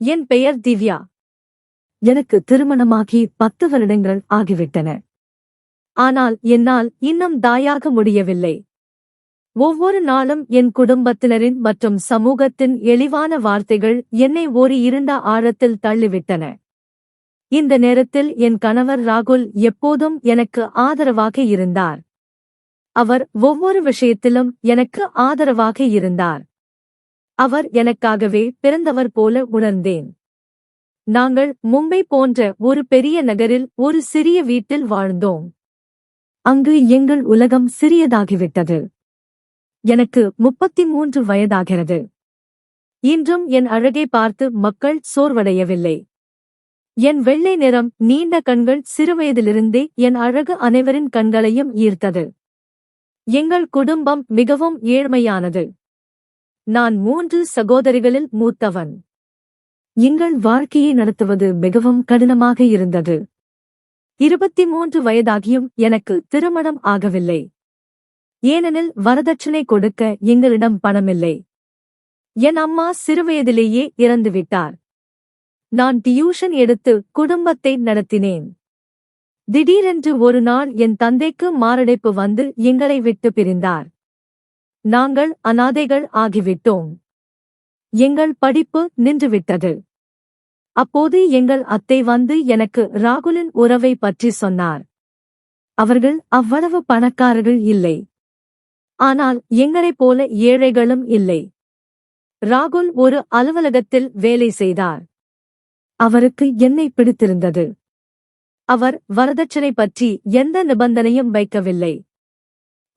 என் பெயர் திவ்யா. எனக்கு திருமணமாகி 10 வருடங்கள் ஆகிவிட்டன. ஆனால் என்னால் இன்னும் தாயாக முடியவில்லை. ஒவ்வொரு நாளும் என் குடும்பத்தினரின் மற்றும் சமூகத்தின் எளிவான வார்த்தைகள் என்னை ஒரு இருண்ட ஆழத்தில் தள்ளிவிட்டன. இந்த நேரத்தில் என் கணவர் ராகுல் எப்போதும் எனக்கு ஆதரவாக இருந்தார். அவர் ஒவ்வொரு விஷயத்திலும் எனக்கு ஆதரவாக இருந்தார். அவர் எனக்காகவே பிறந்தவர் போல உணர்ந்தேன். நாங்கள் மும்பை போன்ற ஒரு பெரிய நகரில் ஒரு சிறிய வீட்டில் வாழ்ந்தோம். அங்கு எங்கள் உலகம் சிறியதாகிவிட்டது. எனக்கு 33 வயதாகிறது. இன்றும் என் அழகை பார்த்து மக்கள் சோர்வடையவில்லை. என் வெள்ளை நிறம், நீண்ட கண்கள் சிறுவயதிலிருந்தே என் அழகு அனைவரின் கண்களையும் ஈர்த்தது. எங்கள் குடும்பம் மிகவும் ஏழ்மையானது. நான் 3 சகோதரிகளில் மூத்தவன். எங்கள் வாழ்க்கையை நடத்துவது மிகவும் கடினமாக இருந்தது. 23 வயதாகியும் எனக்கு திருமணம் ஆகவில்லை. ஏனெனில் வரதட்சணை கொடுக்க எங்களிடம் பணமில்லை. என் அம்மா சிறுவயதிலேயே இறந்துவிட்டார். நான் டியூஷன் எடுத்து குடும்பத்தை நடத்தினேன். திடீரென்று ஒரு நாள் என் தந்தைக்கு மாரடைப்பு வந்து எங்களை விட்டு பிரிந்தார். நாங்கள் அனாதைகள் ஆகிவிட்டோம். எங்கள் படிப்பு நின்றுவிட்டது. அப்போது எங்கள் அத்தை வந்து எனக்கு ராகுலின் உறவை பற்றி சொன்னார். அவர்கள் அவ்வளவு பணக்காரர்கள் இல்லை. ஆனால் எங்களைப் போல ஏழைகளும் இல்லை. ராகுல் ஒரு அலுவலகத்தில் வேலை செய்தார். அவருக்கு என்னை பிடித்திருந்தது. அவர் வரதட்சணை பற்றி எந்த நிபந்தனையும் வைக்கவில்லை.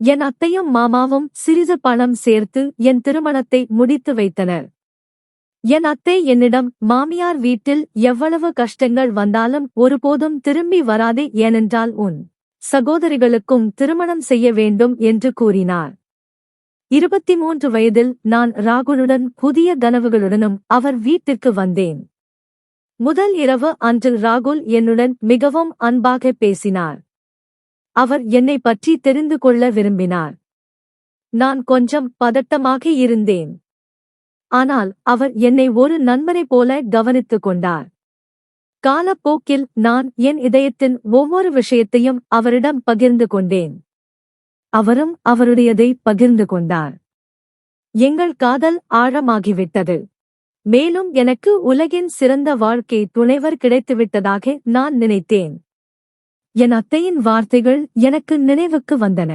என் அத்தையும் மாமாவும் சிறிது பணம் சேர்த்து என் திருமணத்தை முடித்து வைத்தனர். என் அத்தை என்னிடம், மாமியார் வீட்டில் எவ்வளவு கஷ்டங்கள் வந்தாலும் ஒருபோதும் திரும்பி வராதே, ஏனென்றால் உன் சகோதரிகளுக்கும் திருமணம் செய்ய வேண்டும் என்று கூறினார். 23 வயதில் நான் ராகுலுடன் புதிய கனவுகளுடனும் அவர் வீட்டிற்கு வந்தேன். முதல் இரவு அன்று ராகுல் என்னுடன் மிகவும் அன்பாக பேசினார். அவர் என்னை பற்றி தெரிந்து கொள்ள விரும்பினார். நான் கொஞ்சம் பதட்டமாக இருந்தேன். ஆனால் அவர் என்னை ஒரு நண்பனைப் போல கவனித்துக் கொண்டார். காலப்போக்கில் நான் என் இதயத்தின் ஒவ்வொரு விஷயத்தையும் அவரிடம் பகிர்ந்து கொண்டேன். அவரும் அவருடையதை பகிர்ந்து கொண்டார். எங்கள் காதல் ஆழமாகிவிட்டது. மேலும் எனக்கு உலகின் சிறந்த வாழ்க்கை துணைவர் கிடைத்துவிட்டதாக நான் நினைத்தேன். என் அத்தையின் வார்த்தைகள் எனக்கு நினைவுக்கு வந்தன.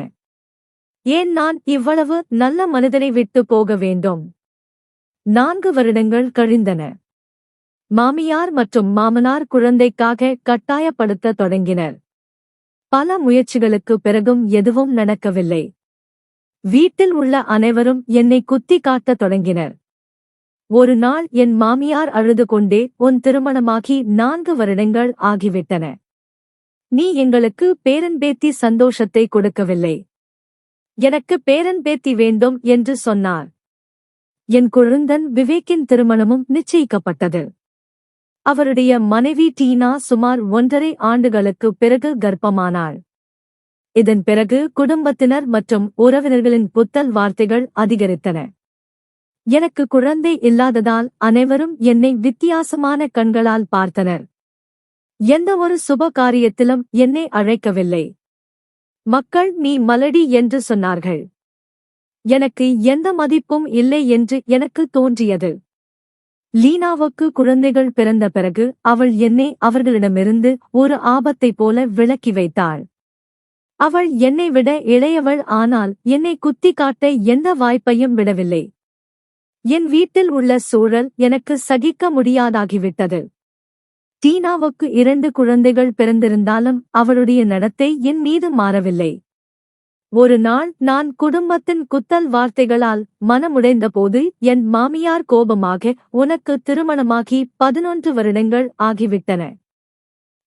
ஏன் நான் இவ்வளவு நல்ல மனிதனை விட்டு போக வேண்டும்? 4 வருடங்கள் கழிந்தன. மாமியார் மற்றும் மாமனார் குழந்தைக்காக கட்டாயப்படுத்த தொடங்கினர். பல முயற்சிகளுக்கு பிறகும் எதுவும் நடக்கவில்லை. வீட்டில் உள்ள அனைவரும் என்னை குத்தி காட்டத் தொடங்கினர். ஒரு நாள் என் மாமியார் அழுது கொண்டே, உன் திருமணமாகி 4 வருடங்கள் ஆகிவிட்டன. நீ எங்களுக்கு பேரன்பேத்தி சந்தோஷத்தை கொடுக்கவில்லை. எனக்கு பேரன்பேத்தி வேண்டும் என்று சொன்னார். என் குழந்தன் விவேக்கின் திருமணமும் நிச்சயிக்கப்பட்டது. அவருடைய மனைவி டீனா சுமார் 1.5 ஆண்டுகளுக்கு பிறகு கர்ப்பமானாள். இதன் பிறகு குடும்பத்தினர் மற்றும் உறவினர்களின் புத்தல் வார்த்தைகள் அதிகரித்தன. எனக்கு குழந்தை இல்லாததால் அனைவரும் என்னை வித்தியாசமான கண்களால் பார்த்தனர். எந்த ஒரு சுப காரியத்திலும் என்னை அழைக்கவில்லை. மக்கள் நீ மலடி என்று சொன்னார்கள். எனக்கு எந்த மதிப்பும் இல்லை என்று எனக்கு தோன்றியது. லீனாவுக்கு குழந்தைகள் பிறந்த பிறகு அவள் என்னை அவர்களிடமிருந்து ஒரு ஆபத்தைப் போல விலக்கி வைத்தாள். அவள் என்னை விட இளையவள், ஆனால் என்னை குத்தி காட்ட எந்த வாய்ப்பையும் விடவில்லை. என் வீட்டில் உள்ள சூழல் எனக்கு சகிக்க முடியாதாகிவிட்டது. டீனாவுக்கு 2 குழந்தைகள் பிறந்திருந்தாலும் அவளுடைய நடத்தை என் மீது மாறவில்லை. ஒரு நாள் நான் குடும்பத்தின் குத்தல் வார்த்தைகளால் மனமுடைந்தபோது என் மாமியார் கோபமாக, உனக்கு திருமணமாகி 11 வருடங்கள் ஆகிவிட்டன.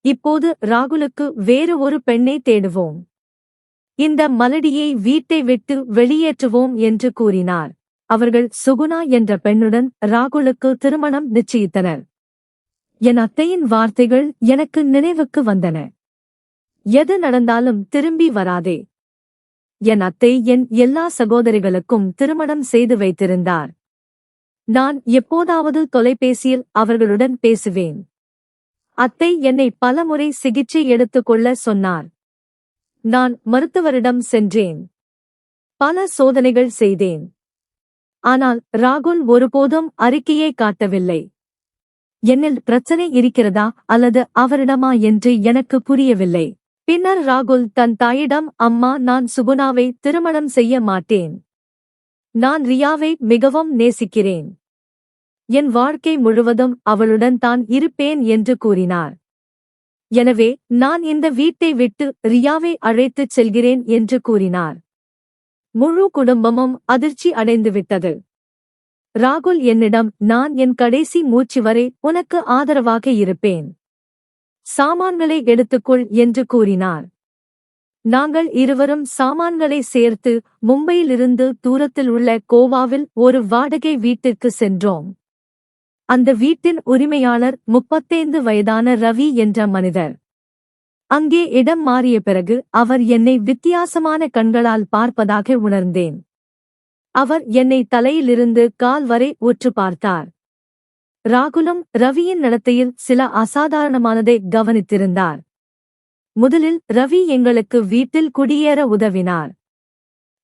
இப்போது ராகுலுக்கு வேறு ஒரு பெண்ணை தேடுவோம். இந்த மலடியை வீட்டை விட்டு வெளியேற்றுவோம் என்று கூறினார். அவர்கள் சுகுணா என்ற பெண்ணுடன் ராகுலுக்கு திருமணம் நிச்சயித்தனர். என் அத்தையின் வார்த்தைகள் எனக்கு நினைவுக்கு வந்தன. எது நடந்தாலும் திரும்பி வராதே. என் அத்தை என் எல்லா சகோதரிகளுக்கும் திருமணம் செய்து வைத்திருந்தார். நான் எப்போதாவது தொலைபேசியில் அவர்களுடன் பேசுவேன். அத்தை என்னை பலமுறை சிகிச்சை எடுத்துக்கொள்ள சொன்னார். நான் மருத்துவரிடம் சென்றேன். பல சோதனைகள் செய்தேன். ஆனால் ராகுல் ஒருபோதும் அறிக்கையை காட்டவில்லை. என்னில் பிரச்சனை இருக்கிறதா அல்லது அவரிடமா என்று எனக்கு புரியவில்லை. பின்னர் ராகுல் தன் தாயிடம், அம்மா, நான் சுகுணாவை திருமணம் செய்ய மாட்டேன். நான் ரியாவை மிகவும் நேசிக்கிறேன். என் வாழ்க்கை முழுவதும் அவளுடன் தான் இருப்பேன் என்று கூறினார். எனவே நான் இந்த வீட்டை விட்டு ரியாவை அழைத்துச் செல்கிறேன் என்று கூறினார். முழு குடும்பமும் அதிர்ச்சி அடைந்துவிட்டது. ராகுல் என்னிடம், நான் என் கடைசி மூச்சு வரை உனக்கு ஆதரவாக இருப்பேன். சாமான்களை எடுத்துக்கொள் என்று கூறினார். நாங்கள் இருவரும் சாமான்களை சேர்த்து மும்பையிலிருந்து தூரத்தில் உள்ள கோவாவில் ஒரு வாடகை வீட்டிற்கு சென்றோம். அந்த வீட்டின் உரிமையாளர் 35 வயதான ரவி என்ற மனிதர். அங்கே இடம் மாறிய பிறகு அவர் என்னை வித்தியாசமான கண்களால் பார்ப்பதாக உணர்ந்தேன். அவர் என்னை தலையிலிருந்து கால் வரை உற்று பார்த்தார். ராகுலும் ரவியின் நடத்தையில் சில அசாதாரணமானதை கவனித்திருந்தார். முதலில் ரவி எங்களுக்கு வீட்டில் குடியேற உதவினார்.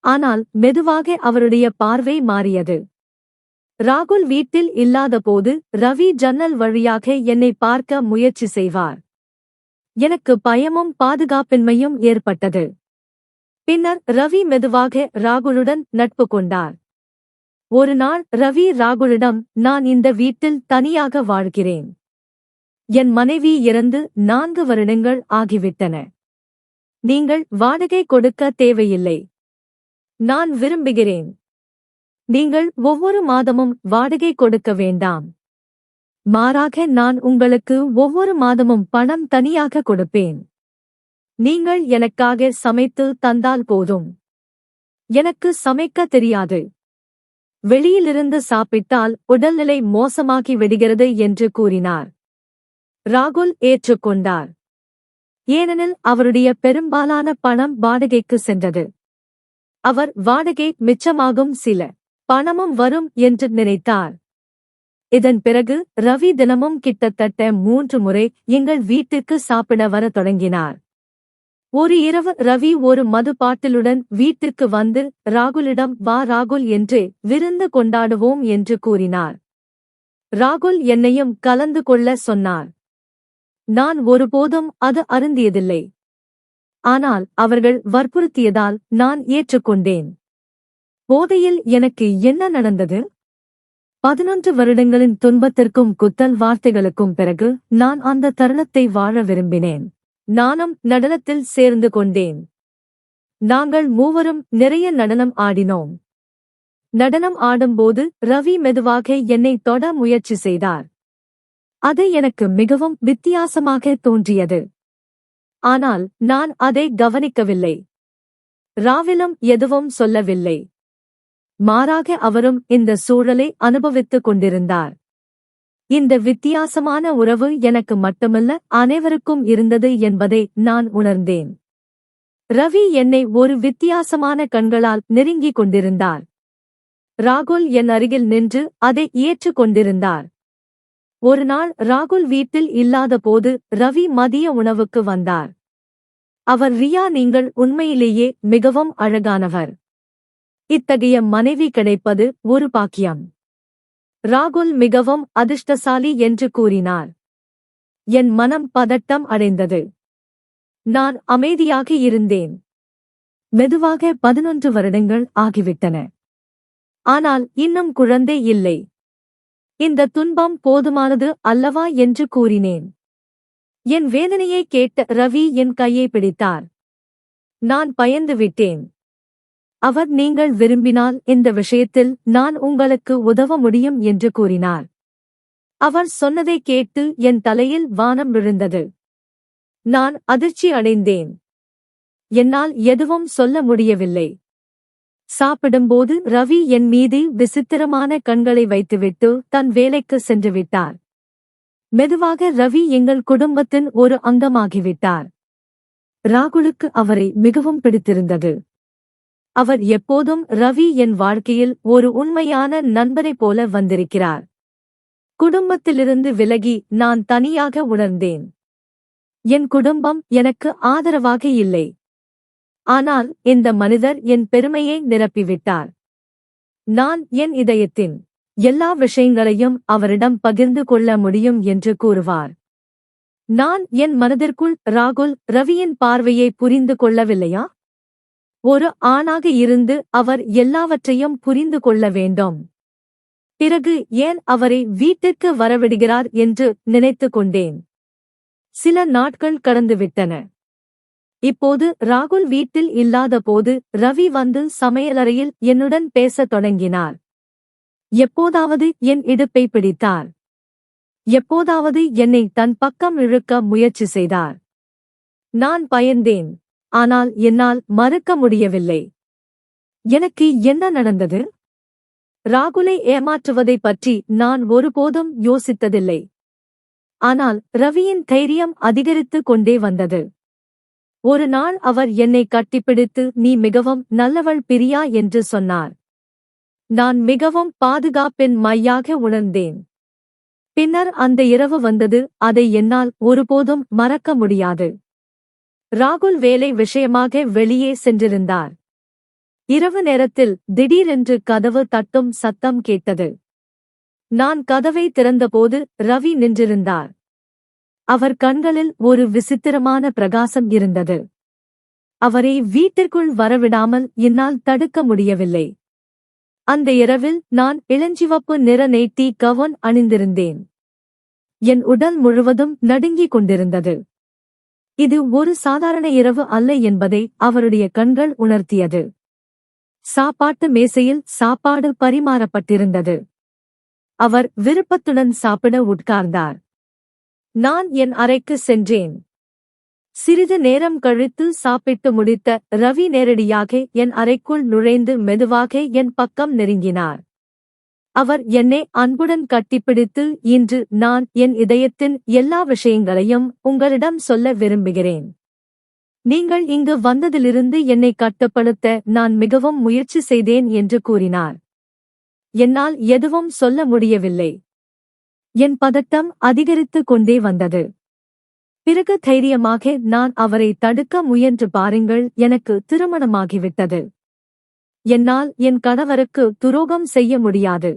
ஆனால் மெதுவாக அவருடைய பார்வை மாறியது. ராகுல் வீட்டில் இல்லாதபோது ரவி ஜன்னல் வழியாக என்னை பார்க்க முயற்சி செய்வார். எனக்கு பயமும் பாதுகாப்பின்மையும் ஏற்பட்டது. பின்னர் ரவி மெதுவாக ராகுலுடன் நட்பு கொண்டார். ஒரு நாள் ரவி ராகுலிடம், நான் இந்த வீட்டில் தனியாக வாழ்கிறேன். என் மனைவி இறந்து 4 வருடங்கள் ஆகிவிட்டன. நீங்கள் வாடகை கொடுக்க தேவையில்லை. நான் விரும்புகிறேன். நீங்கள் ஒவ்வொரு மாதமும் வாடகை கொடுக்க வேண்டாம். மாறாக நான் உங்களுக்கு ஒவ்வொரு மாதமும் பணம் தனியாக கொடுப்பேன். நீங்கள் எனக்காக சமைத்து தந்தால் போதும். எனக்கு சமைக்க தெரியாது. வெளியிலிருந்து சாப்பிட்டால் உடல்நிலை மோசமாகி விடுகிறது என்று கூறினார். ராகுல் ஏற்றுக்கொண்டார். ஏனெனில் அவருடைய பெரும்பாலான பணம் வாடகைக்கு சென்றது. அவர் வாடகை மிச்சமாகும், சில பணமும் வரும் என்று நினைத்தார். இதன் பிறகு ரவி தினமும் கிட்டத்தட்ட 3 முறை எங்கள் வீட்டுக்கு சாப்பிட வர தொடங்கினார். ஒரு இரவு ரவி ஒரு மது பாட்டிலுடன் வீட்டிற்கு வந்து ராகுலிடம், வா ராகுல் என்று விருந்து கொண்டாடுவோம் என்று கூறினார். ராகுல் என்னையும் கலந்து கொள்ள சொன்னார். நான் ஒருபோதும் அது அருந்தியதில்லை. ஆனால் அவர்கள் வற்புறுத்தியதால் நான் ஏற்றுக்கொண்டேன். போதையில் எனக்கு என்ன நடந்தது? 11 வருடங்களின் துன்பத்திற்கும் குத்தல் வார்த்தைகளுக்கும் பிறகு நான் அந்த தருணத்தை வாழ விரும்பினேன். நானும் நடனத்தில் சேர்ந்து கொண்டேன். நாங்கள் மூவரும் நிறைய நடனம் ஆடினோம். நடனம் ஆடும்போது ரவி மெதுவாக என்னை தொட முயற்சி செய்தார். அது எனக்கு மிகவும் வித்தியாசமாக தோன்றியது. ஆனால் நான் அதை கவனிக்கவில்லை. ராவிலும் எதுவும் சொல்லவில்லை. மாறாக அவரும் இந்த சூழலை அனுபவித்துக் கொண்டிருந்தார். இந்த வித்தியாசமான உறவு எனக்கு மட்டுமல்ல, அனைவருக்கும் இருந்தது என்பதை நான் உணர்ந்தேன். ரவி என்னை ஒரு வித்தியாசமான கண்களால் நெருங்கிக் கொண்டிருந்தார். ராகுல் என் அருகில் நின்று அதை ஏற்றுக் கொண்டிருந்தார். ஒரு நாள் ராகுல் வீட்டில் இல்லாதபோது ரவி மதிய உணவுக்கு வந்தார். அவர், ரியா, நீங்கள் உண்மையிலேயே மிகவும் அழகானவர். இத்தகைய மனைவி கிடைப்பது ஒரு பாக்கியம். ராகுல் மிகவும் அதிர்ஷ்டசாலி என்று கூறினார். என் மனம் பதட்டம் அடைந்தது. நான் அமைதியாக இருந்தேன். மெதுவாக 11 வருடங்கள் ஆகிவிட்டன. ஆனால் இன்னும் குழந்தை இல்லை. இந்த துன்பம் போதுமானது அல்லவா என்று கூறினேன். என் வேதனையை கேட்ட ரவி என் கையை பிடித்தார். நான் பயந்து விட்டேன். அவர், நீங்கள் விரும்பினால் இந்த விஷயத்தில் நான் உங்களுக்கு உதவ முடியும் என்று கூறினார். அவர் சொன்னதை கேட்டு என் தலையில் வானம் விழுந்தது. நான் அதிர்ச்சி அடைந்தேன். என்னால் எதுவும் சொல்ல முடியவில்லை. சாப்பிடும்போது ரவி என் மீது விசித்திரமான கண்களை வைத்துவிட்டு தன் வேலைக்கு சென்று விட்டார். மெதுவாக ரவி எங்கள் குடும்பத்தின் ஒரு அங்கமாகிவிட்டார். ராகுலுக்கு அவரை மிகவும் பிடித்திருந்தது. அவர் எப்போதும் ரவி என் வாழ்க்கையில் ஒரு உண்மையான நண்பரைப் போல வந்திருக்கிறார். குடும்பத்திலிருந்து விலகி நான் தனியாக உணர்ந்தேன். என் குடும்பம் எனக்கு ஆதரவாக இல்லை. ஆனால் இந்த மனிதர் என் பெருமையை நிரப்பிவிட்டார். நான் என் இதயத்தின் எல்லா விஷயங்களையும் அவரிடம் பகிர்ந்து கொள்ள முடியும் என்று கூறுவார். நான் என் மனதிற்குள் ராகுல் ரவியின் பார்வையை புரிந்து கொள்ளவில்லையா? ஒரு ஆணாக இருந்து அவர் எல்லாவற்றையும் புரிந்து கொள்ள வேண்டும். பிறகு ஏன் அவரை வீட்டிற்கு வரவிடுகிறார் என்று நினைத்துக் கொண்டேன். சில நாட்கள் கடந்துவிட்டன. இப்போது ராகுல் வீட்டில் இல்லாதபோது ரவி வந்து சமையலறையில் என்னுடன் பேசத் தொடங்கினார். எப்போதாவது என் இடுப்பை பிடித்தார். எப்போதாவது என்னை தன் பக்கம் இழுக்க முயற்சி செய்தார். நான் பயந்தேன். ஆனால் என்னால் மறுக்க முடியவில்லை. எனக்கு என்ன நடந்தது? ராகுலை ஏமாற்றுவதைப் பற்றி நான் ஒருபோதும் யோசித்ததில்லை. ஆனால் ரவியின் தைரியம் அதிகரித்துக் கொண்டே வந்தது. ஒரு நாள் அவர் என்னை கட்டிப்பிடித்து, நீ மிகவும் நல்லவள் பிரியா என்று சொன்னார். நான் மிகவும் பாதுகாப்பின் மையாக உணர்ந்தேன். பின்னர் அந்த இரவு வந்தது, அதை என்னால் ஒருபோதும் மறக்க முடியாது. ராகுல் வேலை விஷயமாக வெளியே சென்றிருந்தார். இரவு நேரத்தில் திடீரென்று கதவு தட்டும் சத்தம் கேட்டது. நான் கதவை திறந்தபோது ரவி நின்றிருந்தார். அவர் கண்களில் ஒரு விசித்திரமான பிரகாசம் இருந்தது. அவரை வீட்டிற்குள் வரவிடாமல் என்னால் தடுக்க முடியவில்லை. அந்த இரவில் நான் இளஞ்சிவப்பு நிற நைட்டி கவுன் அணிந்திருந்தேன். என் உடல் முழுவதும் நடுங்கிக் கொண்டிருந்தது. இது ஒரு சாதாரண இரவு அல்ல என்பதை அவருடைய கண்கள் உணர்த்தியது. சாப்பாட்டு மேசையில் சாப்பாடு பரிமாறப்பட்டிருந்தது. அவர் விருப்பத்துடன் சாப்பிட உட்கார்ந்தார். நான் என் அறைக்கு சென்றேன். சிறிது நேரம் கழித்து சாப்பிட்டு முடித்த ரவி நேரடியாக என் அறைக்குள் நுழைந்து மெதுவாக என் பக்கம் நெருங்கினார். அவர் என்னை அன்புடன் கட்டிப்பிடித்து, இன்று நான் என் இதயத்தின் எல்லா விஷயங்களையும் உங்களிடம் சொல்ல விரும்புகிறேன். நீங்கள் இங்கு வந்ததிலிருந்து என்னை கட்டுப்படுத்த நான் மிகவும் முயற்சி செய்தேன் என்று கூறினார். என்னால் எதுவும் சொல்ல முடியவில்லை. என் பதட்டம் அதிகரித்துக் கொண்டே வந்தது. பிறகு தைரியமாக நான் அவரை தடுக்க முயன்று, பாருங்கள், எனக்கு திருமணமாகிவிட்டது. என்னால் என் கணவருக்கு துரோகம் செய்ய முடியாது.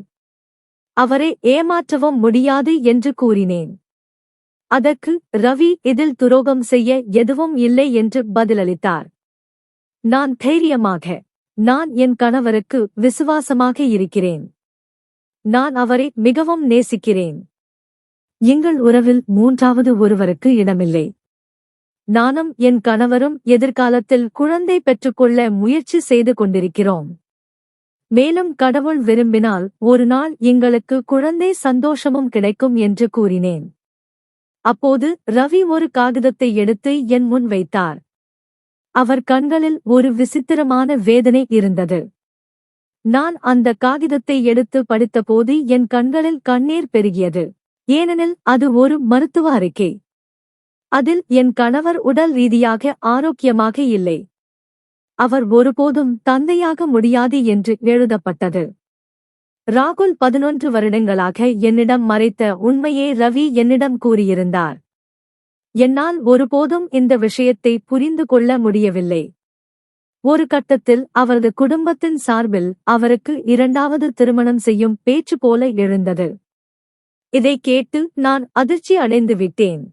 அவரை ஏமாற்றவும் முடியாது என்று கூறினேன். அதற்கு ரவி இதில் துரோகம் செய்ய எதுவும் இல்லை என்று பதிலளித்தார். நான் தைரியமாக, நான் என் கணவருக்கு விசுவாசமாக இருக்கிறேன். நான் அவரை மிகவும் நேசிக்கிறேன். எங்கள் உறவில் மூன்றாவது ஒருவருக்கு இடமில்லை. நானும் என் கணவரும் எதிர்காலத்தில் குழந்தை பெற்றுக்கொள்ள முயற்சி செய்து கொண்டிருக்கிறோம். மேலும் கடவுள் விரும்பினால் ஒரு நாள் எங்களுக்கு குழந்தை சந்தோஷமும் கிடைக்கும் என்று கூறினேன். அப்போது ரவி ஒரு காகிதத்தை எடுத்து என் முன் வைத்தார். அவர் கண்களில் ஒரு விசித்திரமான வேதனை இருந்தது. நான் அந்த காகிதத்தை எடுத்து படித்தபோது என் கண்களில் கண்ணீர் பெருகியது. ஏனெனில் அது ஒரு மருத்துவ அறிக்கை. அதில் என் கணவர் உடல் ரீதியாக ஆரோக்கியமாக இல்லை. அவர் ஒருபோதும் தந்தையாக முடியாது என்று எழுதப்பட்டது. ராகுல் 11 வருடங்களாக என்னிடம் மறைத்த உண்மையை ரவி என்னிடம் கூறியிருந்தார். என்னால் ஒருபோதும் இந்த விஷயத்தை புரிந்து கொள்ள முடியவில்லை. ஒரு கட்டத்தில் அவரது குடும்பத்தின் சார்பில் அவருக்கு 2வது திருமணம் செய்யும் பேச்சு போல எழுந்தது. இதை கேட்டு நான் அதிர்ச்சி அடைந்து விட்டேன்.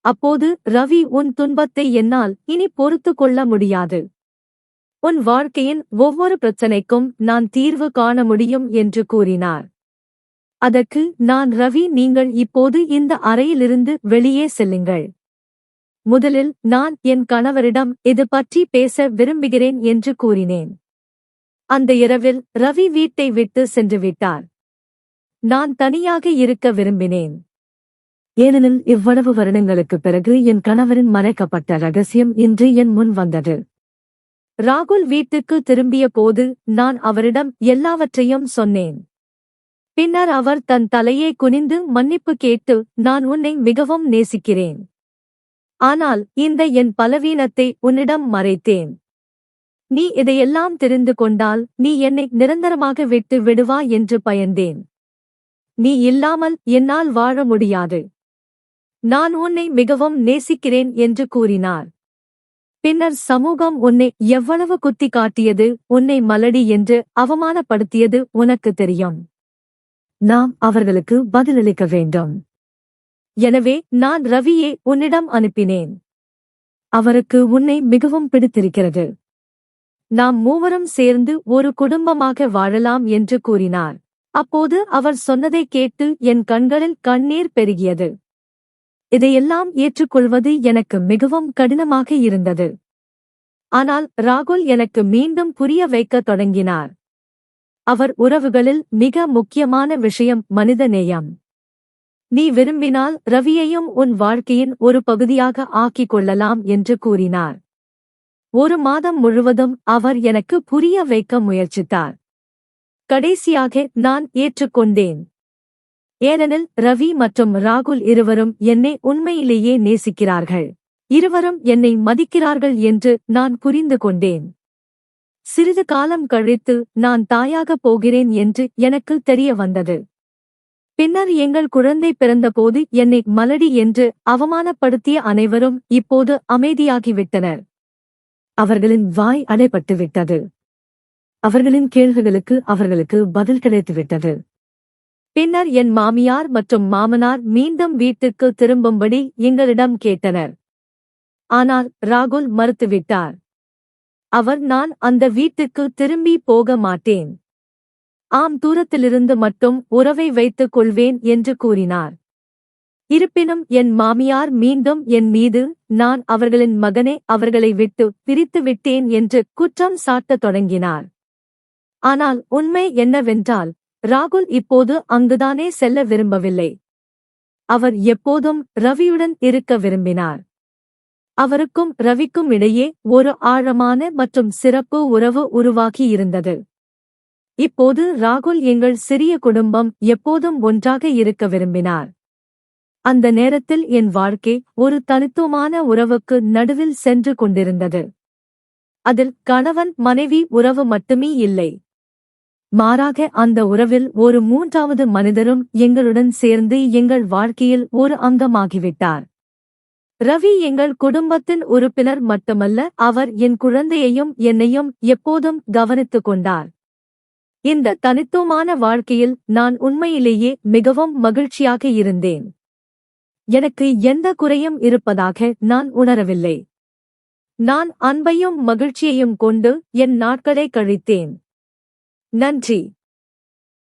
அப்போது ரவி, உன் துன்பத்தை என்னால் இனி பொறுத்து கொள்ள முடியாது. உன் வாழ்க்கையின் ஒவ்வொரு பிரச்சனைக்கும் நான் தீர்வு காண முடியும் என்று கூறினார். அதற்கு நான், ரவி, நீங்கள் இப்போது இந்த அறையிலிருந்து வெளியே செல்லுங்கள். முதலில் நான் என் கணவரிடம் இது பற்றி பேச விரும்புகிறேன் என்று கூறினேன். அந்த இரவில் ரவி வீட்டை விட்டு சென்று விட்டார். நான் தனியாக இருக்க விரும்பினேன். ஏனெனில் இவ்வளவு வருடங்களுக்குப் பிறகு என் கணவரின் மறைக்கப்பட்ட ரகசியம் இன்று என் முன் வந்தது. ராகுல் வீட்டுக்கு திரும்பிய போது நான் அவரிடம் எல்லாவற்றையும் சொன்னேன். பின்னர் அவர் தன் தலையை குனிந்து மன்னிப்பு கேட்டு, நான் உன்னை மிகவும் நேசிக்கிறேன். ஆனால் இந்த என் பலவீனத்தை உன்னிடம் மறைத்தேன். நீ இதையெல்லாம் தெரிந்து கொண்டால் நீ என்னை நிரந்தரமாக விட்டு விடுவா என்று பயந்தேன். நீ இல்லாமல் என்னால் வாழ முடியாது. நான் உன்னை மிகவும் நேசிக்கிறேன் என்று கூறினார். பின்னர் சமூகம் உன்னை எவ்வளவு குத்தி காட்டியது, உன்னை மலடி என்று அவமானப்படுத்தியது உனக்கு தெரியும். நாம் அவர்களுக்கு பதிலளிக்க வேண்டும். எனவே நான் ரவியை உன்னிடம் அனுப்பினேன். அவருக்கு உன்னை மிகவும் பிடித்திருக்கிறது. நாம் மூவரும் சேர்ந்து ஒரு குடும்பமாக வாழலாம் என்று கூறினார். அப்போது அவர் சொன்னதைக் கேட்டு என் கண்களில் கண்ணீர் பெருகியது. இதையெல்லாம் ஏற்றுக்கொள்வது எனக்கு மிகவும் கடினமாக இருந்தது. ஆனால் ராகுல் எனக்கு மீண்டும் புரிய வைக்கத் தொடங்கினார். அவர் உறவுகளில் மிக முக்கியமான விஷயம் மனிதநேயம். நீ விரும்பினால் ரவியையும் உன் வாழ்க்கையின் ஒரு பகுதியாக ஆக்கிக் கொள்ளலாம் என்று கூறினார். ஒரு மாதம் முழுவதும் அவர் எனக்கு புரிய வைக்க முயற்சித்தார். கடைசியாக நான் ஏற்றுக்கொண்டேன். ஏனெனில் ரவி மற்றும் ராகுல் இருவரும் என்னை உண்மையிலேயே நேசிக்கிறார்கள். இருவரும் என்னை மதிக்கிறார்கள் என்று நான் புரிந்து கொண்டேன். சிறிது காலம் கழித்து நான் தாயாகப் போகிறேன் என்று எனக்கு தெரிய வந்தது. பின்னர் எங்கள் குழந்தை பிறந்தபோது என்னை மலடி என்று அவமானப்படுத்திய அனைவரும் இப்போது அமைதியாகிவிட்டனர். அவர்களின் வாய் அடைபட்டுவிட்டது. அவர்களின் கேள்விகளுக்கு அவர்களுக்கு பதில் கிடைத்துவிட்டது. பின்னர் என் மாமியார் மற்றும் மாமனார் மீண்டும் வீட்டுக்கு திரும்பும்படி எங்களிடம் கேட்டனர். ஆனால் ராகுல் மறுத்துவிட்டார். அவர் நான் அந்த வீட்டுக்கு திரும்பி போக மாட்டேன். ஆம், தூரத்திலிருந்து மட்டும் உறவை வைத்துக் கொள்வேன் என்று கூறினார். இருப்பினும் என் மாமியார் மீண்டும் என் மீது நான் அவர்களின் மகனை அவர்களை விட்டு பிரித்து விட்டேன் என்று குற்றம் சாட்டத் தொடங்கினார். ஆனால் உண்மை என்னவென்றால் ராகுல் இப்போது அங்குதானே செல்ல விரும்பவில்லை. அவர் எப்போதும் ரவியுடன் இருக்க விரும்பினார். அவருக்கும் ரவிக்கும் இடையே ஒரு ஆழமான மற்றும் சிறப்பு உறவு உருவாகி இருந்தது. இப்போது ராகுல் எங்கள் சிறிய குடும்பம் எப்போதும் ஒன்றாக இருக்க விரும்பினார். அந்த நேரத்தில் என் வாழ்க்கை ஒரு தனித்துவமான உறவுக்கு நடுவில் சென்று கொண்டிருந்தது. அதில் கணவன் மனைவி உறவு மட்டுமே இல்லை. மாறாக அந்த உறவில் ஒரு மூன்றாவது மனிதரும் எங்களுடன் சேர்ந்து எங்கள் வாழ்க்கையில் ஒரு அங்கமாகிவிட்டார். ரவி எங்கள் குடும்பத்தின் உறுப்பினர் மட்டுமல்ல, அவர் என் குழந்தையையும் என்னையும் எப்போதும் கவனித்துக் கொண்டார். இந்த தனித்துவமான வாழ்க்கையில் நான் உண்மையிலேயே மிகவும் மகிழ்ச்சியாக இருந்தேன். எனக்கு எந்த குறையும் இருப்பதாக நான் உணரவில்லை. நான் அன்பையும் மகிழ்ச்சியையும் கொண்டு என் நாட்களை கழித்தேன். நன்றி.